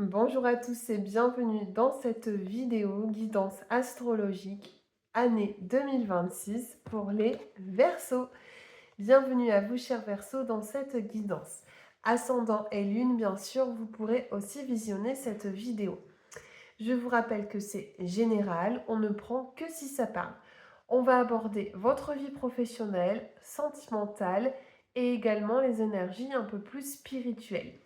Bonjour à tous et bienvenue dans cette vidéo guidance astrologique année 2026 pour les Verseaux. Bienvenue à vous chers Verseaux dans cette guidance. Ascendant et lune, bien sûr, vous pourrez aussi visionner cette vidéo. Je vous rappelle que c'est général, on ne prend que si ça parle. On va aborder votre vie professionnelle, sentimentale et également les énergies un peu plus spirituelles.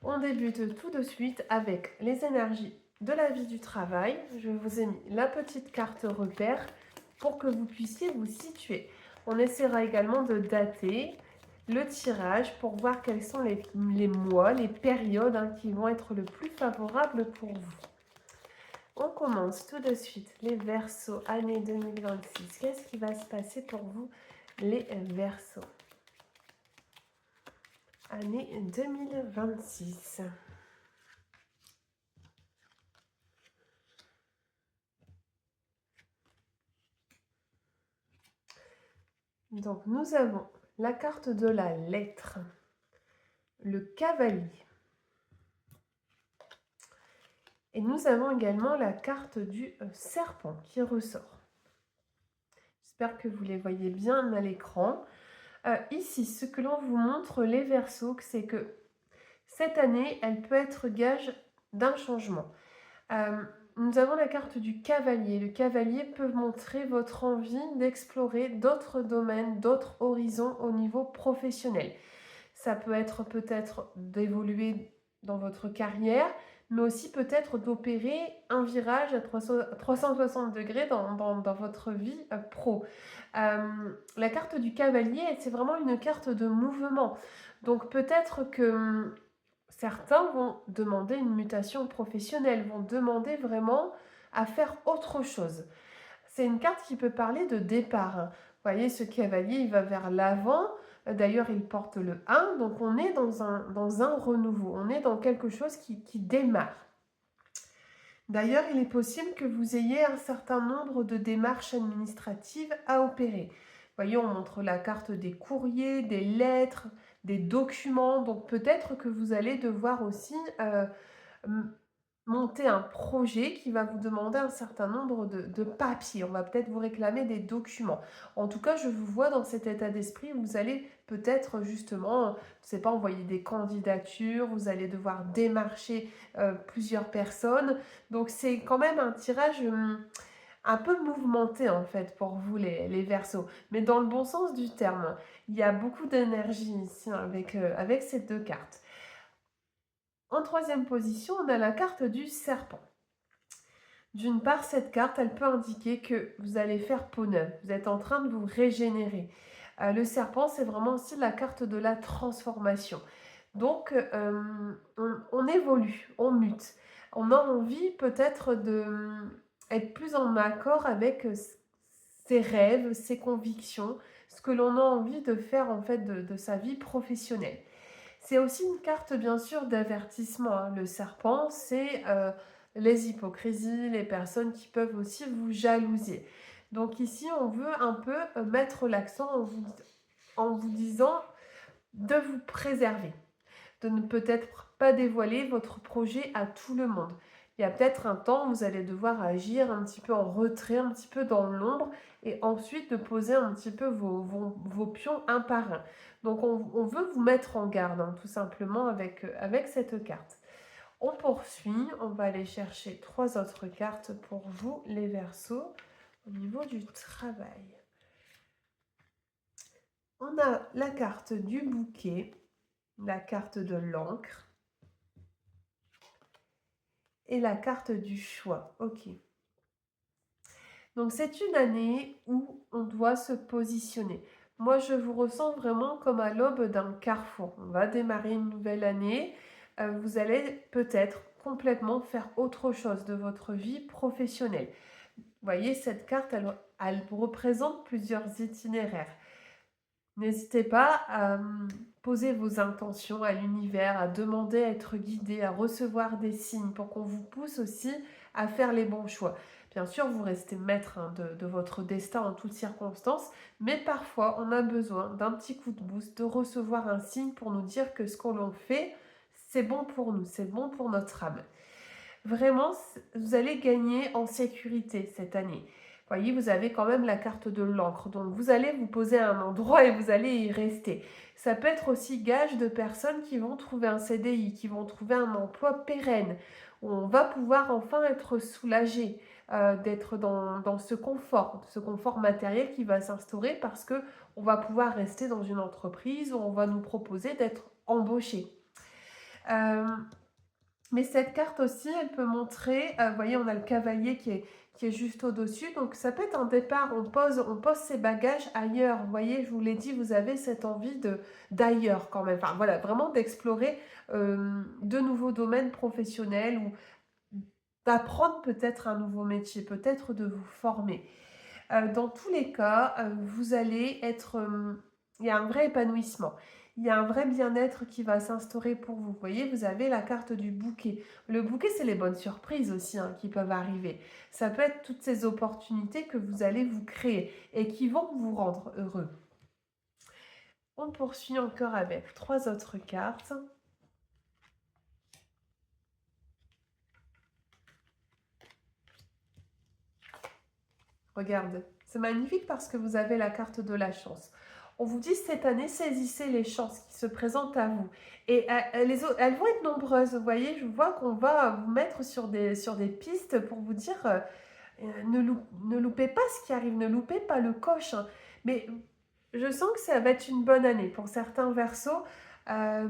On débute tout de suite avec les énergies de la vie du travail. Je vous ai mis la petite carte repère pour que vous puissiez vous situer. On essaiera également de dater le tirage pour voir quels sont les mois, les périodes qui vont être le plus favorables pour vous. On commence tout de suite les Verseaux, année 2026. Qu'est-ce qui va se passer pour vous, les Verseaux? Année 2026. Donc, nous avons la carte de la lettre, le cavalier. Et nous avons également la carte du serpent qui ressort. J'espère que vous les voyez bien à l'écran. Ici, ce que l'on vous montre, les Verseaux, c'est que cette année, elle peut être gage d'un changement. Nous avons la carte du cavalier. Le cavalier peut montrer votre envie d'explorer d'autres domaines, d'autres horizons au niveau professionnel. Ça peut être peut-être d'évoluer dans votre carrière, mais aussi peut-être d'opérer un virage à 360 degrés dans votre vie pro. La carte du cavalier, c'est vraiment une carte de mouvement. Donc peut-être que certains vont demander une mutation professionnelle, vont demander vraiment à faire autre chose. C'est une carte qui peut parler de départ. Vous voyez, ce cavalier, il va vers l'avant. D'ailleurs, il porte le 1. Donc, on est dans un renouveau. On est dans quelque chose qui démarre. D'ailleurs, il est possible que vous ayez un certain nombre de démarches administratives à opérer. Vous voyez, on montre la carte des courriers, des lettres, des documents. Donc, peut-être que vous allez devoir aussi monter un projet qui va vous demander un certain nombre de papiers. On va peut-être vous réclamer des documents. En tout cas, je vous vois dans cet état d'esprit. Vous allez peut-être justement, je ne sais pas, envoyer des candidatures. Vous allez devoir démarcher plusieurs personnes. Donc, c'est quand même un tirage un peu mouvementé en fait pour vous les Verseaux. Mais dans le bon sens du terme. Il y a beaucoup d'énergie ici avec ces deux cartes. En troisième position, on a la carte du serpent. D'une part, cette carte, elle peut indiquer que vous allez faire peau neuve. Vous êtes en train de vous régénérer. Le serpent, c'est vraiment aussi la carte de la transformation. Donc, on évolue, on mute. On a envie peut-être d'être plus en accord avec ses rêves, ses convictions, ce que l'on a envie de faire en fait de sa vie professionnelle. C'est aussi une carte, bien sûr, d'avertissement. Le serpent, c'est les hypocrisies, les personnes qui peuvent aussi vous jalouser. Donc ici, on veut un peu mettre l'accent en vous disant de vous préserver, de ne peut-être pas dévoiler votre projet à tout le monde. Il y a peut-être un temps où vous allez devoir agir un petit peu en retrait, un petit peu dans l'ombre, et ensuite de poser un petit peu vos pions un par un. Donc on veut vous mettre en garde, tout simplement, avec cette carte. On poursuit, on va aller chercher 3 autres cartes pour vous, les Verseaux, au niveau du travail. On a la carte du bouquet, la carte de l'encre, et la carte du choix. Ok. Donc c'est une année où on doit se positionner. Moi, je vous ressens vraiment comme à l'aube d'un carrefour. On va démarrer une nouvelle année. Vous allez peut-être complètement faire autre chose de votre vie professionnelle. Vous voyez, cette carte, elle représente plusieurs itinéraires. N'hésitez pas à poser vos intentions à l'univers, à demander à être guidé, à recevoir des signes pour qu'on vous pousse aussi à faire les bons choix. Bien sûr, vous restez maître de votre destin en toutes circonstances, mais parfois on a besoin d'un petit coup de boost, de recevoir un signe pour nous dire que ce qu'on l'on fait, c'est bon pour nous, c'est bon pour notre âme. Vraiment, vous allez gagner en sécurité cette année. Vous voyez, vous avez quand même la carte de l'encre. Donc, vous allez vous poser à un endroit et vous allez y rester. Ça peut être aussi gage de personnes qui vont trouver un CDI, qui vont trouver un emploi pérenne, où on va pouvoir enfin être soulagé d'être dans ce confort matériel qui va s'instaurer parce que on va pouvoir rester dans une entreprise où on va nous proposer d'être embauché. Euh, mais cette carte aussi, elle peut montrer, vous voyez, on a le cavalier qui est juste au-dessus, donc ça peut être un départ, on pose ses bagages ailleurs, vous voyez, je vous l'ai dit, vous avez cette envie d'ailleurs quand même, enfin voilà, vraiment d'explorer de nouveaux domaines professionnels ou d'apprendre peut-être un nouveau métier, peut-être de vous former. Dans tous les cas, vous allez être... il y a un vrai épanouissement. Il y a un vrai bien-être qui va s'instaurer pour vous. Vous voyez, vous avez la carte du bouquet. Le bouquet, c'est les bonnes surprises aussi qui peuvent arriver. Ça peut être toutes ces opportunités que vous allez vous créer et qui vont vous rendre heureux. On poursuit encore avec 3 autres cartes. Regarde, c'est magnifique parce que vous avez la carte de la chance. On vous dit cette année, saisissez les chances qui se présentent à vous. Et elles vont être nombreuses, vous voyez, je vois qu'on va vous mettre sur des pistes pour vous dire, ne loupez pas ce qui arrive, ne loupez pas le coche. Mais je sens que ça va être une bonne année. Pour certains versos, euh,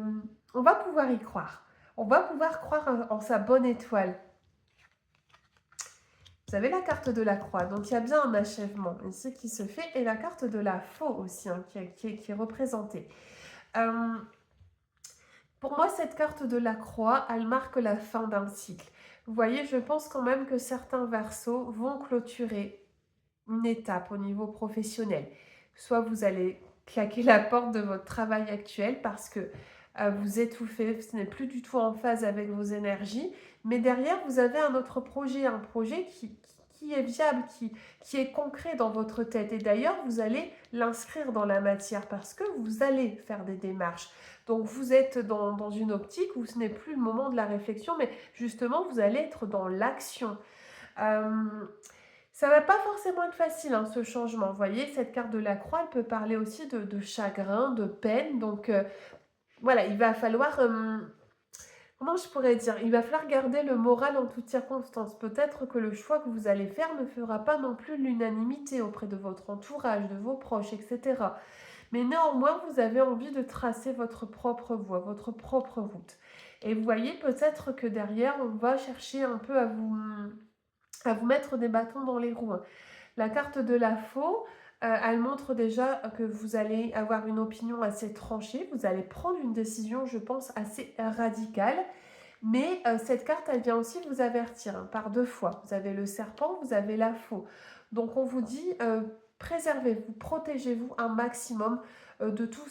on va pouvoir y croire. On va pouvoir croire en sa bonne étoile. Vous avez la carte de la croix, donc il y a bien un achèvement ici qui se fait, et la carte de la faux aussi, qui est représentée. Euh, pour moi, cette carte de la croix, elle marque la fin d'un cycle. Vous voyez, je pense quand même que certains versos vont clôturer une étape au niveau professionnel. Soit vous allez claquer la porte de votre travail actuel parce que vous étouffez, ce n'est plus du tout en phase avec vos énergies, mais derrière, vous avez un autre projet, un projet qui est viable, qui est concret dans votre tête. Et d'ailleurs, vous allez l'inscrire dans la matière parce que vous allez faire des démarches. Donc, vous êtes dans une optique où ce n'est plus le moment de la réflexion, mais justement, vous allez être dans l'action. Ça va pas forcément être facile, ce changement. Vous voyez, cette carte de la croix, elle peut parler aussi de chagrin, de peine. Donc, voilà, il va falloir... comment je pourrais dire? Il va falloir garder le moral en toutes circonstances. Peut-être que le choix que vous allez faire ne fera pas non plus l'unanimité auprès de votre entourage, de vos proches, etc. Mais néanmoins, vous avez envie de tracer votre propre voie, votre propre route. Et vous voyez peut-être que derrière, on va chercher un peu à vous mettre des bâtons dans les roues. La carte de la faux, elle montre déjà que vous allez avoir une opinion assez tranchée, vous allez prendre une décision, je pense, assez radicale. Mais cette carte, elle vient aussi vous avertir par 2 fois. Vous avez le serpent, vous avez la faux. Donc on vous dit, préservez-vous, protégez-vous un maximum de toutes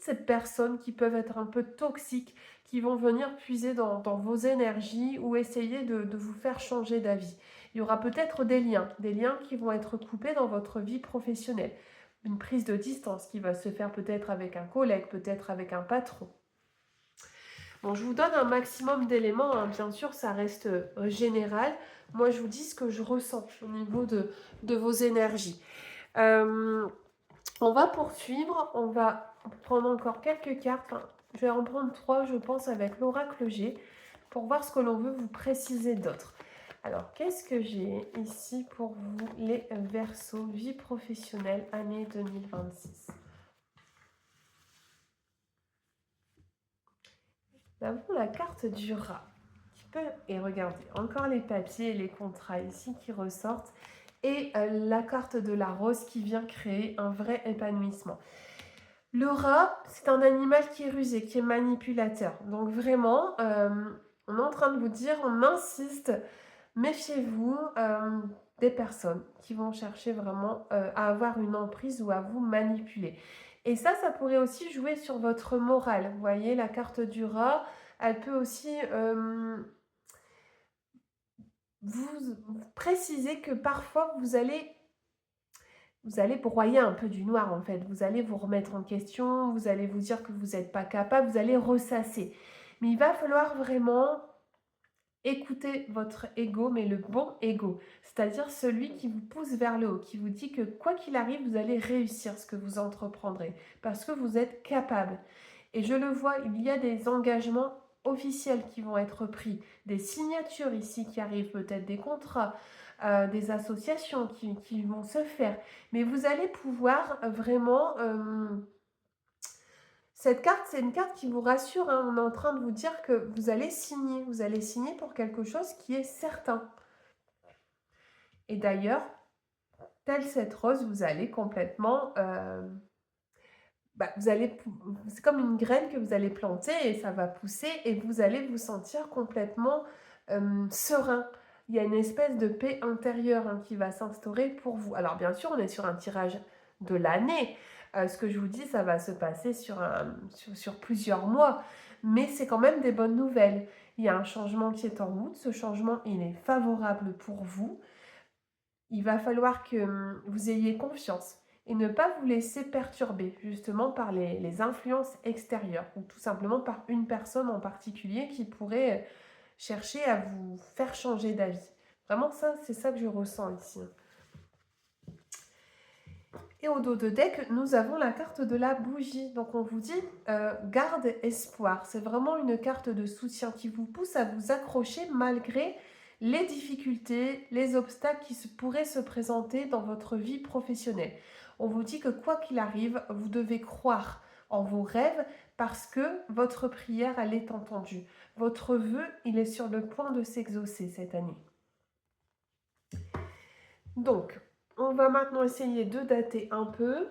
ces personnes qui peuvent être un peu toxiques, qui vont venir puiser dans vos énergies ou essayer de vous faire changer d'avis. Il y aura peut-être des liens qui vont être coupés dans votre vie professionnelle. Une prise de distance qui va se faire peut-être avec un collègue, peut-être avec un patron. Bon, je vous donne un maximum d'éléments, bien sûr, ça reste général. Moi, je vous dis ce que je ressens au niveau de vos énergies. On va poursuivre, on va prendre encore quelques cartes. Enfin, je vais en prendre 3, je pense, avec l'oracle G, pour voir ce que l'on veut vous préciser d'autre. Alors, qu'est-ce que j'ai ici pour vous, les Verseaux, vie professionnelle, année 2026? Nous avons la carte du rat. Et regardez, encore les papiers et les contrats ici qui ressortent. Et la carte de la rose qui vient créer un vrai épanouissement. Le rat, c'est un animal qui est rusé, qui est manipulateur. Donc vraiment, on est en train de vous dire, on insiste, méfiez-vous des personnes qui vont chercher vraiment à avoir une emprise ou à vous manipuler. Et ça pourrait aussi jouer sur votre morale. Vous voyez, la carte du rat, elle peut aussi vous préciser que parfois vous allez broyer un peu du noir en fait. Vous allez vous remettre en question, vous allez vous dire que vous n'êtes pas capable, vous allez ressasser. Mais il va falloir vraiment écouter votre ego, mais le bon ego, c'est-à-dire celui qui vous pousse vers le haut, qui vous dit que quoi qu'il arrive, vous allez réussir ce que vous entreprendrez, parce que vous êtes capable. Et je le vois, il y a des engagements officiels qui vont être pris, des signatures ici qui arrivent, peut-être des contrats, des associations qui vont se faire. Mais vous allez pouvoir vraiment... cette carte, c'est une carte qui vous rassure, hein. On est en train de vous dire que vous allez signer pour quelque chose qui est certain. Et d'ailleurs, telle cette rose, vous allez complètement... c'est comme une graine que vous allez planter et ça va pousser et vous allez vous sentir complètement serein. Il y a une espèce de paix intérieure, hein, qui va s'instaurer pour vous. Alors bien sûr, on est sur un tirage de l'année. Ce que je vous dis, ça va se passer sur plusieurs mois. Mais c'est quand même des bonnes nouvelles. Il y a un changement qui est en route. Ce changement, il est favorable pour vous. Il va falloir que vous ayez confiance et ne pas vous laisser perturber justement par les influences extérieures ou tout simplement par une personne en particulier qui pourrait chercher à vous faire changer d'avis. Vraiment, ça, c'est ça que je ressens ici. Et au dos de deck, nous avons la carte de la bougie. Donc on vous dit garde espoir. C'est vraiment une carte de soutien qui vous pousse à vous accrocher malgré les difficultés, les obstacles qui pourraient se présenter dans votre vie professionnelle. On vous dit que quoi qu'il arrive, vous devez croire en vos rêves parce que votre prière, elle est entendue. Votre vœu, il est sur le point de s'exaucer cette année. Donc, on va maintenant essayer de dater un peu.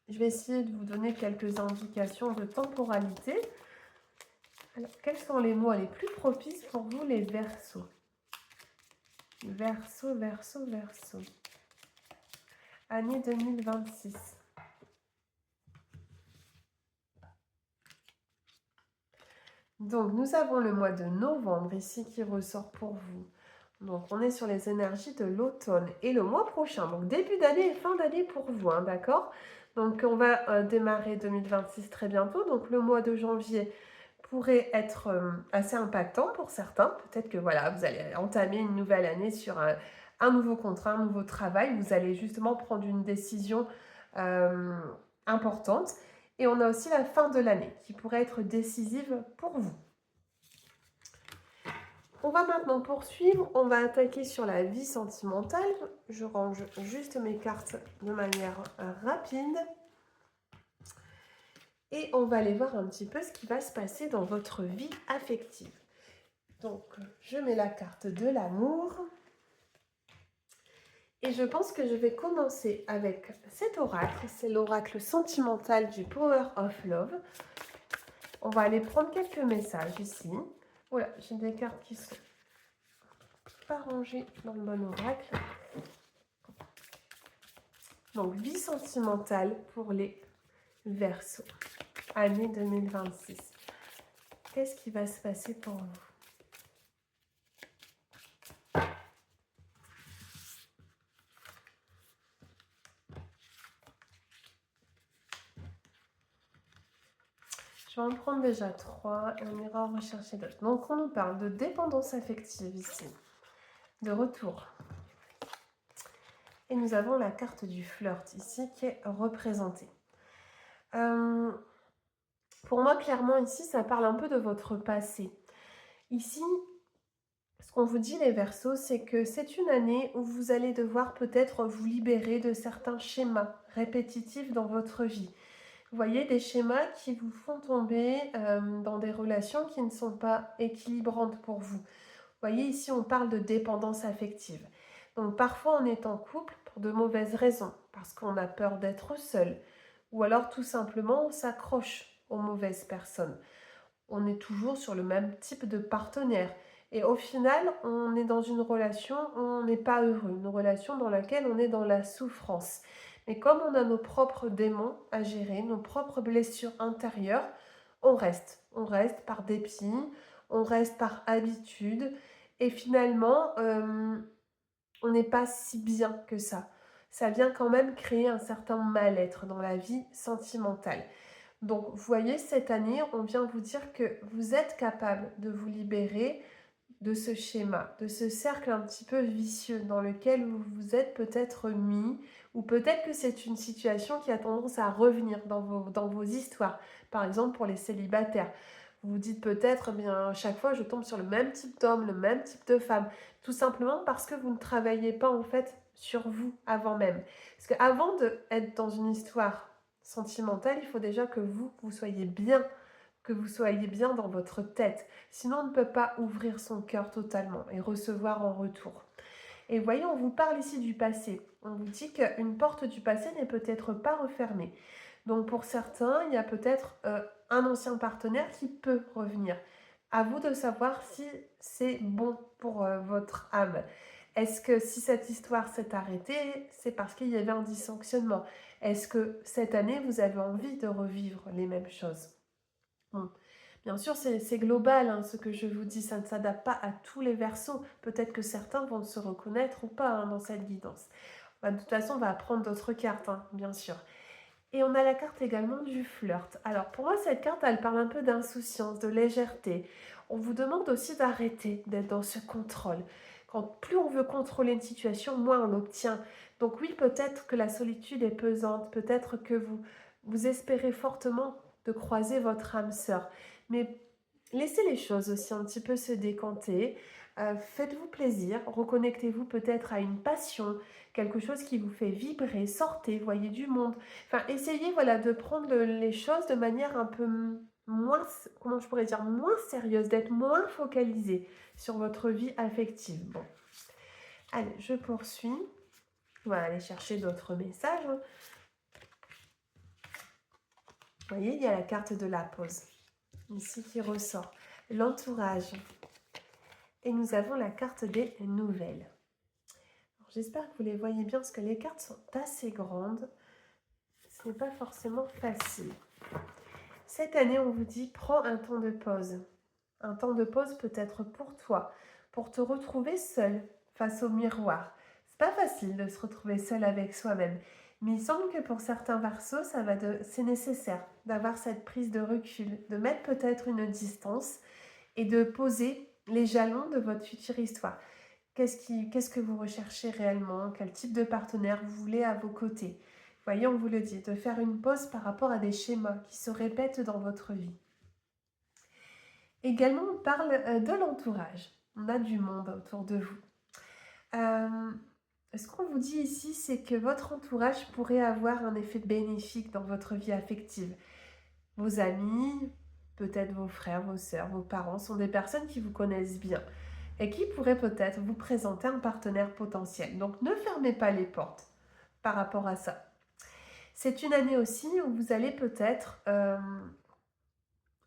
Je vais essayer de vous donner quelques indications de temporalité. Alors, quels sont les mois les plus propices pour vous, les Verseaux? Verseau, Verseau, Verseau. Année 2026. Donc, nous avons le mois de novembre ici qui ressort pour vous. Donc, on est sur les énergies de l'automne et le mois prochain. Donc, début d'année et fin d'année pour vous, hein, d'accord? Donc, on va démarrer 2026 très bientôt. Donc, le mois de janvier pourrait être assez impactant pour certains. Peut-être que voilà, vous allez entamer une nouvelle année sur un nouveau contrat, un nouveau travail. Vous allez justement prendre une décision importante. Et on a aussi la fin de l'année qui pourrait être décisive pour vous. On va maintenant poursuivre. On va attaquer sur la vie sentimentale. Je range juste mes cartes de manière rapide. Et on va aller voir un petit peu ce qui va se passer dans votre vie affective. Donc, je mets la carte de l'amour. Et je pense que je vais commencer avec cet oracle. C'est l'oracle sentimental du Power of Love. On va aller prendre quelques messages ici. Voilà, j'ai des cartes qui sont pas rangées dans le bon oracle. Donc, vie sentimentale pour les Verseaux. Année 2026. Qu'est-ce qui va se passer pour vous? Je vais en prendre déjà 3 et on ira en rechercher d'autres. Donc, on nous parle de dépendance affective ici, de retour. Et nous avons la carte du flirt ici qui est représentée. Pour moi, clairement, ici, ça parle un peu de votre passé. Ici, ce qu'on vous dit, les Verseaux, c'est que c'est une année où vous allez devoir peut-être vous libérer de certains schémas répétitifs dans votre vie. Vous voyez, des schémas qui vous font tomber dans des relations qui ne sont pas équilibrantes pour vous. Vous voyez, ici, on parle de dépendance affective. Donc, parfois, on est en couple pour de mauvaises raisons, parce qu'on a peur d'être seul, ou alors, tout simplement, on s'accroche aux mauvaises personnes. On est toujours sur le même type de partenaire. Et au final, on est dans une relation où on n'est pas heureux, une relation dans laquelle on est dans la souffrance. Mais comme on a nos propres démons à gérer, nos propres blessures intérieures, on reste. On reste par dépit, on reste par habitude. Et finalement, on n'est pas si bien que ça. Ça vient quand même créer un certain mal-être dans la vie sentimentale. Donc, vous voyez, cette année, on vient vous dire que vous êtes capable de vous libérer de ce schéma, de ce cercle un petit peu vicieux dans lequel vous vous êtes peut-être mis, ou peut-être que c'est une situation qui a tendance à revenir dans vos histoires. Par exemple, pour les célibataires, vous vous dites peut-être, eh bien, à chaque fois, je tombe sur le même type d'homme, le même type de femme, tout simplement parce que vous ne travaillez pas en fait sur vous avant même. Parce qu'avant d'être dans une histoire sentimentale, il faut déjà que vous soyez bien, que vous soyez bien dans votre tête. Sinon, on ne peut pas ouvrir son cœur totalement et recevoir en retour. Et voyez, on vous parle ici du passé. On vous dit qu'une porte du passé n'est peut-être pas refermée. Donc pour certains, il y a peut-être un ancien partenaire qui peut revenir. À vous de savoir si c'est bon pour votre âme. Est-ce que si cette histoire s'est arrêtée, c'est parce qu'il y avait un dysfonctionnement? Est-ce que cette année, vous avez envie de revivre les mêmes choses? Bon. Bien sûr, c'est global, hein, ce que je vous dis, ça ne s'adapte pas à tous les versos. Peut-être que certains vont se reconnaître ou pas hein, dans cette guidance. Bah, de toute façon, on va apprendre d'autres cartes, hein, bien sûr. Et on a la carte également du flirt. Alors pour moi, cette carte, elle parle un peu d'insouciance, de légèreté. On vous demande aussi d'arrêter d'être dans ce contrôle. Quand plus on veut contrôler une situation, moins on l'obtient. Donc oui, peut-être que la solitude est pesante, peut-être que vous espérez fortement de croiser votre âme sœur. Mais laissez les choses aussi un petit peu se décanter. Faites-vous plaisir, reconnectez-vous peut-être à une passion, quelque chose qui vous fait vibrer, sortez, voyez du monde. Enfin, essayez voilà, de prendre les choses de manière un peu moins, comment je pourrais dire, moins sérieuse, d'être moins focalisé sur votre vie affective. Bon, allez, je poursuis. On va aller chercher d'autres messages. Vous voyez, il y a la carte de la pause, ici qui ressort. L'entourage. Et nous avons la carte des nouvelles. J'espère que vous les voyez bien, parce que les cartes sont assez grandes. Ce n'est pas forcément facile. Cette année, on vous dit, prends un temps de pause. Un temps de pause peut-être pour toi, pour te retrouver seul face au miroir. C'est pas facile de se retrouver seul avec soi-même, mais il semble que pour certains versos, c'est nécessaire d'avoir cette prise de recul, de mettre peut-être une distance et de poser les jalons de votre future histoire. Qu'est-ce que vous recherchez réellement? Quel type de partenaire vous voulez à vos côtés? Voyez, on vous le dit, de faire une pause par rapport à des schémas qui se répètent dans votre vie. Également, on parle de l'entourage. On a du monde autour de vous. Ce qu'on vous dit ici, c'est que votre entourage pourrait avoir un effet bénéfique dans votre vie affective. Vos amis, peut-être vos frères, vos sœurs, vos parents sont des personnes qui vous connaissent bien et qui pourraient peut-être vous présenter un partenaire potentiel. Donc, ne fermez pas les portes par rapport à ça. C'est une année aussi où vous allez peut-être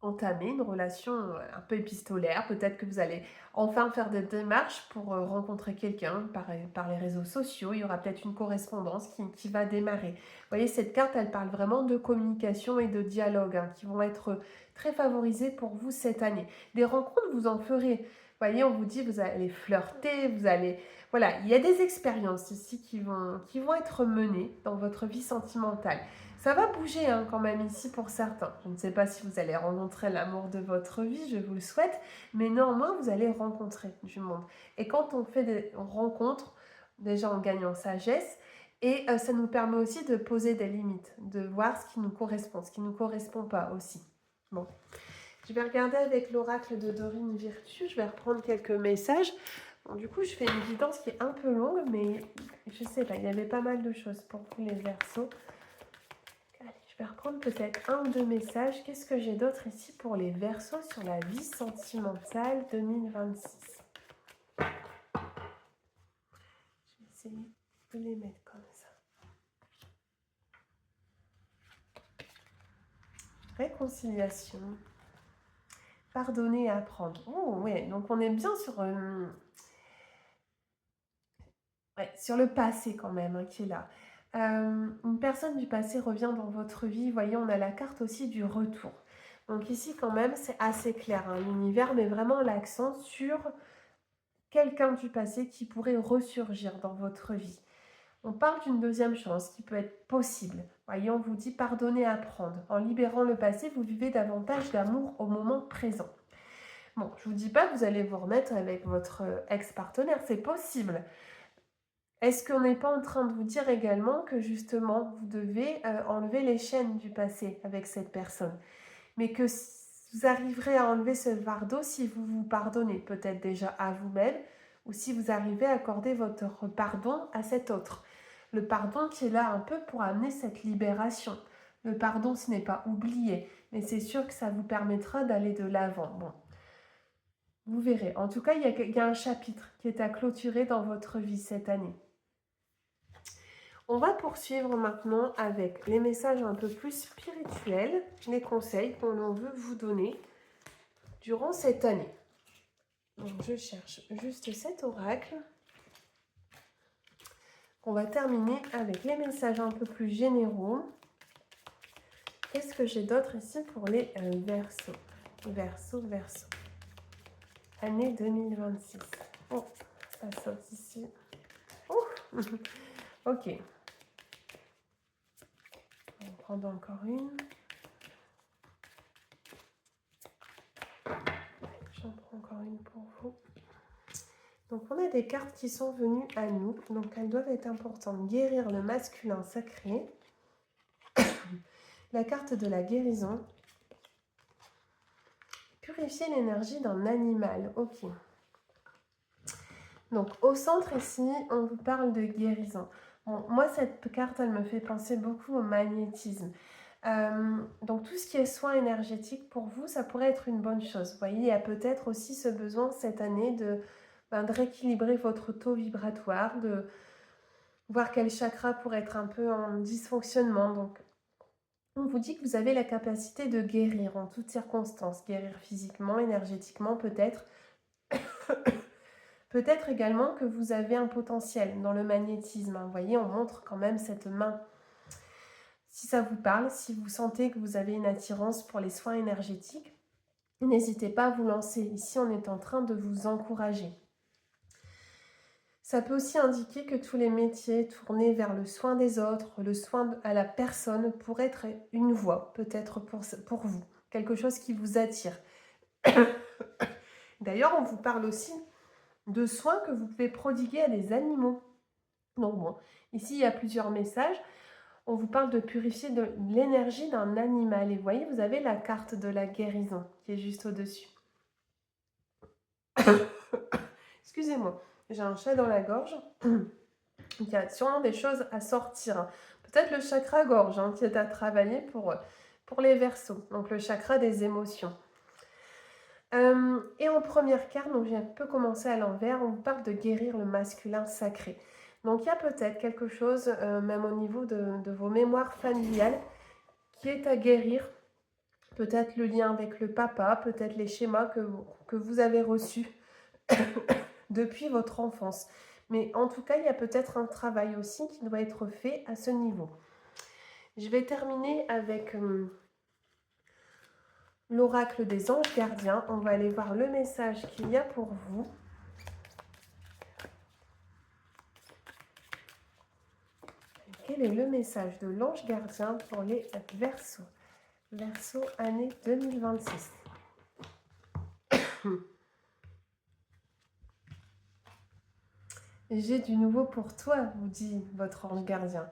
entamer une relation un peu épistolaire. Peut-être que vous allez enfin faire des démarches pour rencontrer quelqu'un par les réseaux sociaux. Il y aura peut-être une correspondance qui va démarrer. Vous voyez, cette carte, elle parle vraiment de communication et de dialogue hein, qui vont être très favorisés pour vous cette année. Des rencontres, vous en ferez. Vous voyez, on vous dit, vous allez flirter, vous allez... Voilà, il y a des expériences ici qui vont être menées dans votre vie sentimentale. Ça va bouger hein, quand même ici pour certains. Je ne sais pas si vous allez rencontrer l'amour de votre vie, je vous le souhaite, mais néanmoins, vous allez rencontrer du monde. Et quand on fait des rencontres, déjà on gagne en sagesse, et ça nous permet aussi de poser des limites, de voir ce qui nous correspond, ce qui ne nous correspond pas aussi. Bon, je vais regarder avec l'oracle de Dorine Virtue, je vais reprendre quelques messages. Bon, du coup, je fais une guidance qui est un peu longue, mais je sais pas, il y avait pas mal de choses pour vous les Verseaux. Je vais reprendre peut-être un ou deux messages. Qu'est-ce que j'ai d'autre ici pour les Verseaux sur la vie sentimentale 2026? Je vais essayer de les mettre comme ça. Réconciliation. Pardonner et apprendre. Oh, ouais, donc on est bien sur le passé quand même, hein, qui est là. Une personne du passé revient dans votre vie. Vous voyez, on a la carte aussi du retour. Donc ici, quand même, c'est assez clair. Hein, l'univers met vraiment l'accent sur quelqu'un du passé qui pourrait ressurgir dans votre vie. On parle d'une deuxième chance qui peut être possible. Voyez, on vous dit pardonner, apprendre. En libérant le passé, vous vivez davantage d'amour au moment présent. Bon, je ne vous dis pas que vous allez vous remettre avec votre ex-partenaire, c'est possible. Est-ce qu'on n'est pas en train de vous dire également que justement, vous devez enlever les chaînes du passé avec cette personne, mais que vous arriverez à enlever ce fardeau si vous vous pardonnez, peut-être déjà à vous-même, ou si vous arrivez à accorder votre pardon à cet autre. Le pardon qui est là un peu pour amener cette libération. Le pardon, ce n'est pas oublier, mais c'est sûr que ça vous permettra d'aller de l'avant. Bon, vous verrez. En tout cas, il y a un chapitre qui est à clôturer dans votre vie cette année. On va poursuivre maintenant avec les messages un peu plus spirituels, les conseils que l'on veut vous donner durant cette année. Donc, je cherche juste cet oracle. On va terminer avec les messages un peu plus généraux. Qu'est-ce que j'ai d'autre ici pour les Verseaux? Verseau. Année 2026. Oh, ça saute ici. Oh. Ok. On va prendre encore une. J'en prends encore une pour vous. Donc, on a des cartes qui sont venues à nous. Donc, elles doivent être importantes. Guérir le masculin sacré. La carte de la guérison. Purifier l'énergie d'un animal. Ok. Donc, au centre ici, on vous parle de guérison. Bon, moi, cette carte, elle me fait penser beaucoup au magnétisme. Donc, tout ce qui est soin énergétique, pour vous, ça pourrait être une bonne chose. Vous voyez, il y a peut-être aussi ce besoin cette année de rééquilibrer votre taux vibratoire, de voir quel chakra pourrait être un peu en dysfonctionnement. Donc, on vous dit que vous avez la capacité de guérir en toutes circonstances. Guérir physiquement, énergétiquement peut-être. Peut-être également que vous avez un potentiel dans le magnétisme. Vous voyez, on montre quand même cette main. Si ça vous parle, si vous sentez que vous avez une attirance pour les soins énergétiques, n'hésitez pas à vous lancer. Ici, on est en train de vous encourager. Ça peut aussi indiquer que tous les métiers tournés vers le soin des autres, le soin à la personne, pourraient être une voie, peut-être pour vous. Quelque chose qui vous attire. D'ailleurs, on vous parle aussi de soins que vous pouvez prodiguer à des animaux. Donc bon, ici, il y a plusieurs messages. On vous parle de purifier de l'énergie d'un animal. Et vous voyez, vous avez la carte de la guérison qui est juste au-dessus. Excusez-moi, j'ai un chat dans la gorge. Il y a sûrement des choses à sortir. Peut-être le chakra gorge qui est à travailler pour les Verseaux. Donc le chakra des émotions. Et en première carte, donc j'ai un peu commencé à l'envers, on vous parle de guérir le masculin sacré. Donc il y a peut-être quelque chose, même au niveau de vos mémoires familiales, qui est à guérir. Peut-être le lien avec le papa, peut-être les schémas que vous avez reçus depuis votre enfance. Mais en tout cas, il y a peut-être un travail aussi qui doit être fait à ce niveau. Je vais terminer avec l'oracle des anges gardiens. On va aller voir le message qu'il y a pour vous. Quel est le message de l'ange gardien pour les Verseaux? Verseau année 2026. J'ai du nouveau pour toi, vous dit votre ange gardien.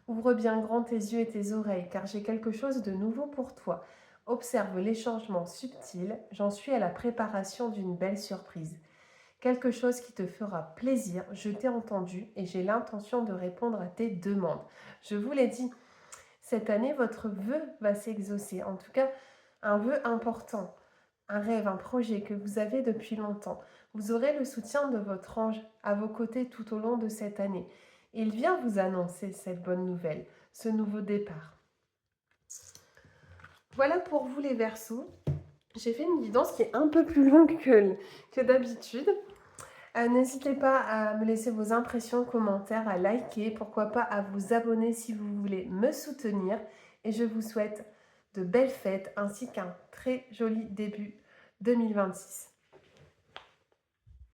Ouvre bien grand tes yeux et tes oreilles, car j'ai quelque chose de nouveau pour toi. Observe les changements subtils, j'en suis à la préparation d'une belle surprise. Quelque chose qui te fera plaisir, je t'ai entendu et j'ai l'intention de répondre à tes demandes. Je vous l'ai dit, cette année, votre vœu va s'exaucer. En tout cas, un vœu important, un rêve, un projet que vous avez depuis longtemps. Vous aurez le soutien de votre ange à vos côtés tout au long de cette année. Il vient vous annoncer cette bonne nouvelle, ce nouveau départ. Voilà pour vous les Verseaux. J'ai fait une guidance qui est un peu plus longue que d'habitude. N'hésitez pas à me laisser vos impressions, commentaires, à liker, pourquoi pas à vous abonner si vous voulez me soutenir. Et je vous souhaite de belles fêtes ainsi qu'un très joli début 2026.